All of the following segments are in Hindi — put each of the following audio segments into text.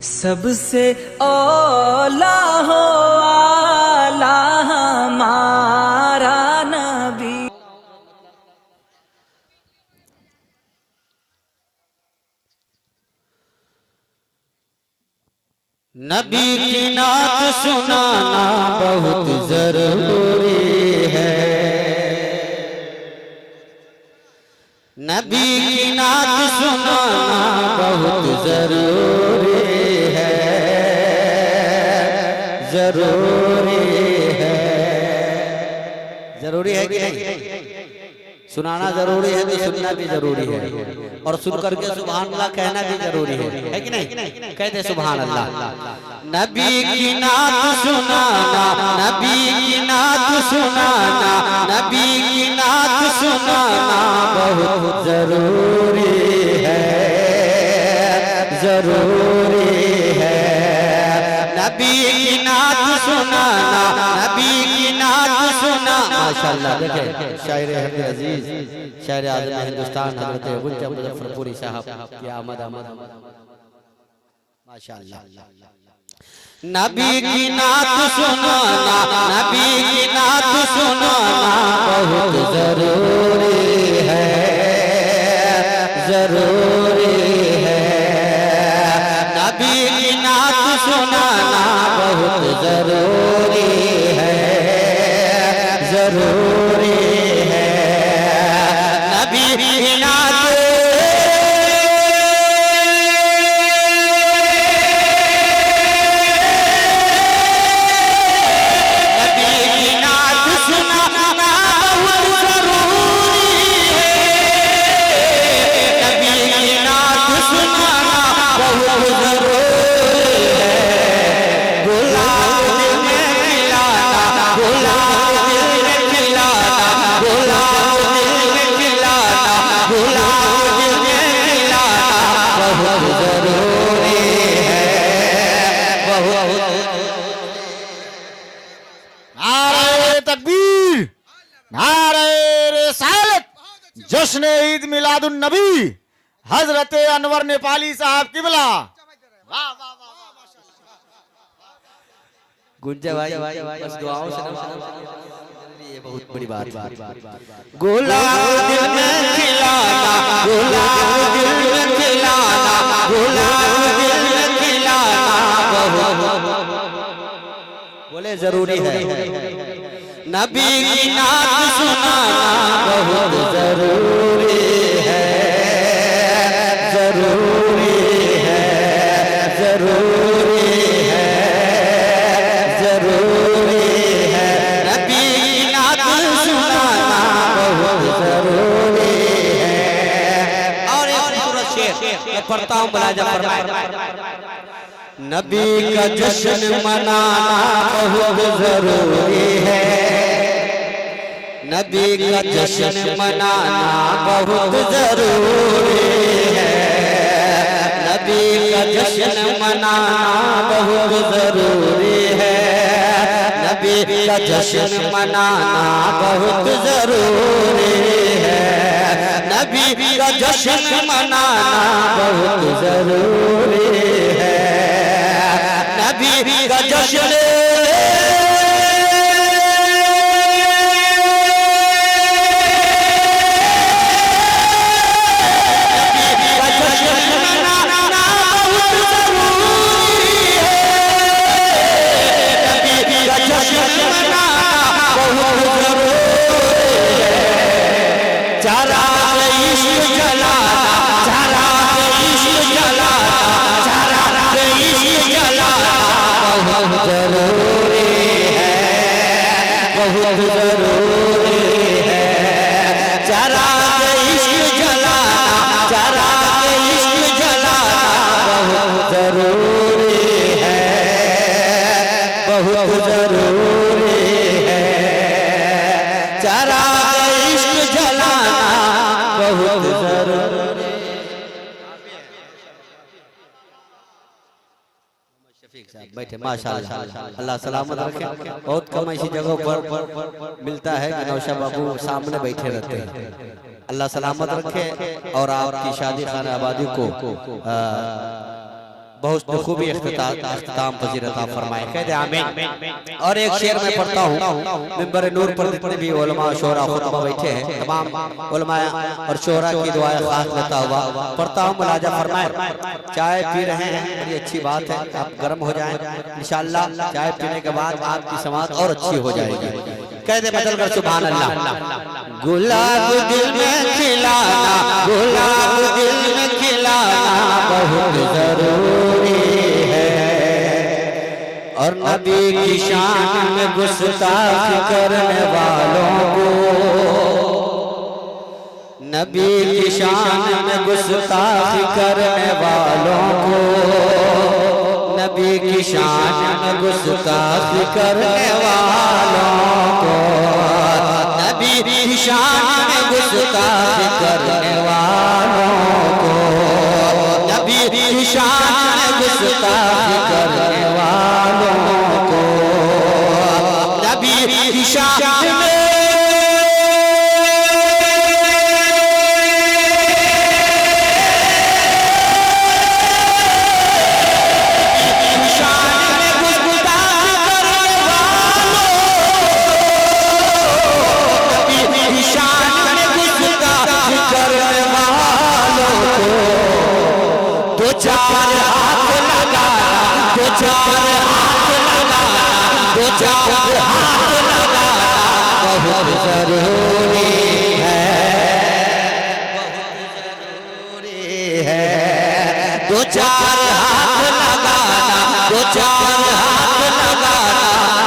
सबसे औला हो आला हमारा नबी। नबी की नात सुनाना बहुत जरूरी है। नबी की नात सुनाना बहुत जरूरी है, जरूरी है। जरूरी है कि नहीं? सुनाना जरूरी है तो सुनना भी जरूरी है, और सुन करके सुभान अल्लाह कहना भी जरूरी है कि नहीं? कहते सुभान अल्लाह। नबी की नात सुनाना, नबी की नात सुनाना, नबी की नात सुनाना बहुत जरूरी है, जरूरी है। नबी की नात सुनाना, नबी की नात सुना। माशाअल्लाह, देखें शायर अहमद अजीज, शायर आज़म हिंदुस्तान हज़रत गुंजा मुज़फ्फरपुरी साहब की आमद माशाअल्लाह। नबी की नात सुनाना, नबी की नात सुनाना बहुत जरूरी है, जरूरी है। नबी की नात सुनाना बहुत जरूरी है, जरूरी है। नबी की नात जश्न ईद मिलादुन नबी हजरत अनवर नेपाली साहब किबला। गुंजा भाई बस दुआओं से ये बहुत बड़ी बात। गुलाब दिल में खिलाना, गुलाब दिल में खिलाना, गुलाब दिल में खिलाना बोले जरूरी है। नबी की नात सुनाना बहुत जरूरी है, जरूरी है, जरूरी है, जरूरी है। नबी की नात सुनाना बहुत जरूरी है। और एक खूबसूरत शेर मैं पढ़ता हूँ, मुलाजा फरमाए। नबी का जश्न मनाना बहुत जरूरी है, नबी का जश्न मनाना बहुत जरूरी है। नबी का जश्न मनाना बहुत जरूरी है, नबी का जश्न मनाना बहुत जरूरी है। नबी का जश्न मनाना बहुत जरूरी है, नबी का जश्न बैठे। माशाअल्लाह, अल्लाह सलामत रखे। बहुत कम ऐसी जगहों पर मिलता है कि नौशाद बाबू सामने बैठे रहते हैं। अल्लाह सलामत रखे और आपकी शादी खाना आबादी को बहुत खूबी अख्ताम फजीरता फरमाए। कहते आमीन। और एक शेर में पढ़ता हूँ, मिंबर नूर पर जितने भी उलमा शोरा खुतबा बैठे हैं, तमाम उलमा और शोरा की दुआएं खास लेता हुआ पढ़ता हूँ। मुलाजा फरमाए। चाय पी रहे हैं, बड़ी अच्छी बात है, आप गर्म हो जाएं इंशाअल्लाह। चाय पीने के बाद आपकी समात और अच्छी हो जाएगी। कहते बदल कर सुभान अल्लाह। गुलाब दिल में खिलाना, गुलाब दिल में खिलाना बहुत जरूरी है, और नबी की शान में गुस्ताखी करने वालों को, नबी की शान में गुस्ताखी करने वालों को, नबी की शान में गुस्ताखी करने वालों को, नबी की शान में गुस्ताखी करने वालों को, नबी की शान में गुस्ताखी करने वालों को, नबी की शान में बहुत जरूरी है, दो चार हाथ लगाना, दो चार हाथ लगाना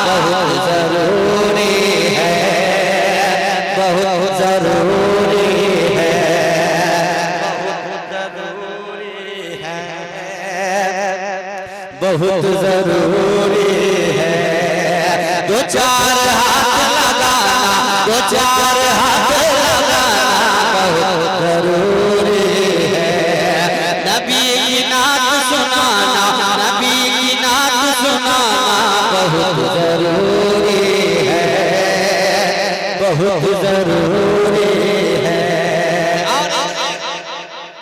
बहुत जरूरी है, बहुत जरूरी है, बहुत जरूरी है। दो चार हाथ लगाना, दो चार हाथ लगाना बहुत जरूरी है। नबी की नात सुनाना, नबी की नात सुनाना बहुत जरूरी है, बहुत जरूरी है।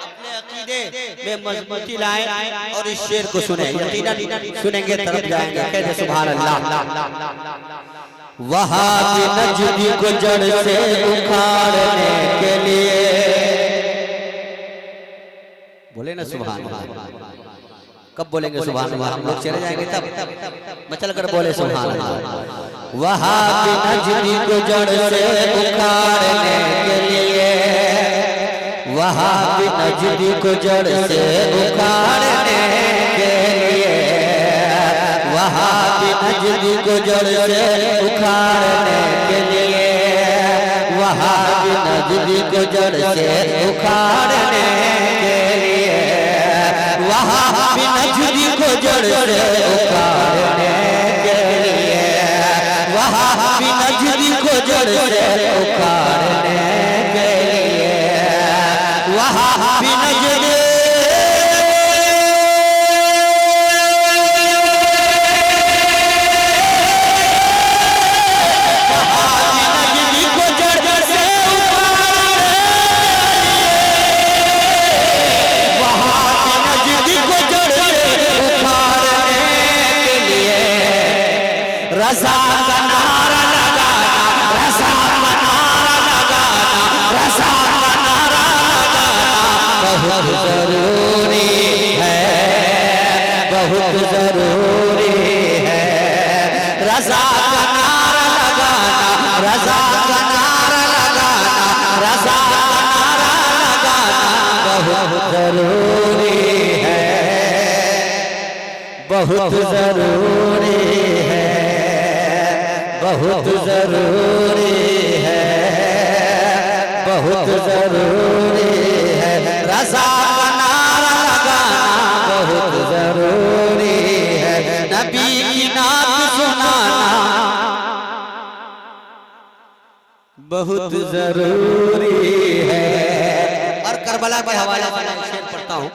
अपने अकीदे में मजबूती लाएं और इस शेर को सुने, यकीनन सुनेंगे तरफ जाएंगे। कहते सुभान अल्लाह। वहाबी नजदी को जड़ से उखाड़ने के लिए, बोले ना सुभान अल्लाह। कब बोलेंगे सुभान अल्लाह? हम लोग चले जाएंगे तब मचल कर बोले सुभान अल्लाह। वहाबी नजदी को जड़ से उखाड़ने के लिए, वहाबी नजदी को जड़ से उखाड़ने के लिए, वहाबी नजदी को जड़ से उखाड़ने के लिए, वहाबी नजदी को जड़ से उखाड़ने के लिए, वहाबी नजदी को जड़ से उखाड़ने के लिए, वहाबी नजदी को जड़ से उखाड़ने के लिए, वहाबी नजदी रज़ा का नारा लगाना, रज़ा का नारा लगाना, रज़ा का नारा लगाना बहुत जरूरी है, बहुत जरूरी है। रज़ा का नारा लगाना, रज़ा का नारा लगाना, रज़ा का नारा लगाना बहुत जरूरी है, बहुत जरूरी है, बहुत जरूरी है, बहुत जरूरी है। रज़ा का नारा लगाना बहुत जरूरी है, नबी की नात सुनाना बहुत जरूरी है। और करबला के हवाले से शेर पढ़ता हूँ,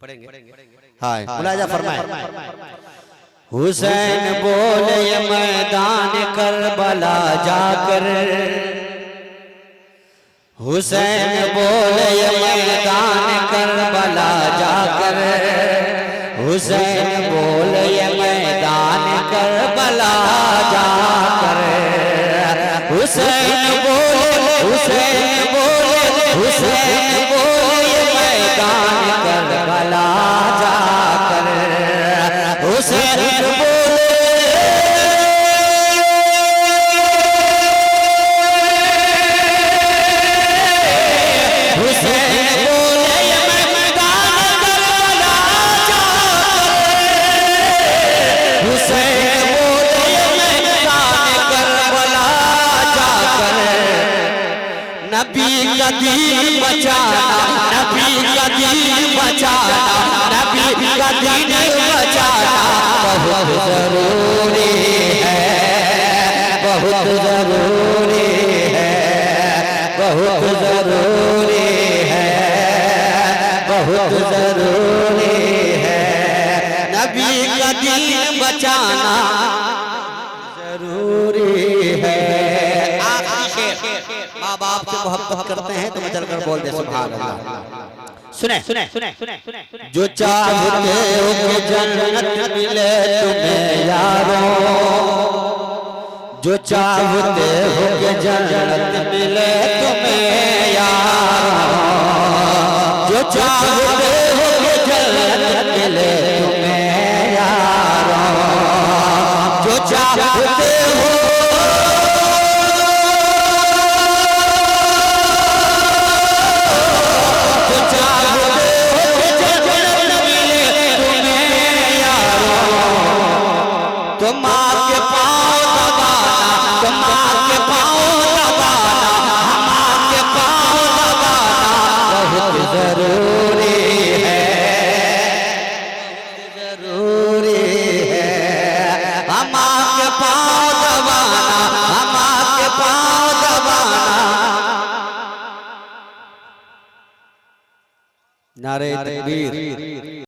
पढ़ेंगे। हाँ, मुलाजा फरमाए। हुसैन बोले ये मैदान करबला जाकर, हुसैन बोले ये मैदान करबला जाकर, हुसैन बोले ये मैदान करबला जाकर, हुसैन बोले हुसैन बोले हुसैन बोले ये मैदान करबला जाकर, हुसैन बोले नबी का दीन बचाना, नबी का दीन बचाना, नबी का दीन बचाना बहुत जरूरी है, बहुत जरूरी है, बहुत जरूरी है, बहुत जरूरी है। नबी का दीन बचाना जरूरी है। माँ बाप से मोहब्बत करते हैं तो चलकर बोल दे सुभान अल्लाह। सुने सुने सुने सुने जो चाहते हो कि जन्नत मिले तुम्हें यारों, जो चाहते हो कि जन्नत मिले तुम्हें यारों, जो चाहते हो कि जन्नत मिले तुम्हें यारों, जो चाहते हो तो माँ के पाँव दबाना, तो माँ के पाँव दबाना, माँ के पाँव दबाना बहुत जरूरी है, जरूरी है। माँ के पाँव दबाना, माँ के पाँव दबाना। नारे तकबीर।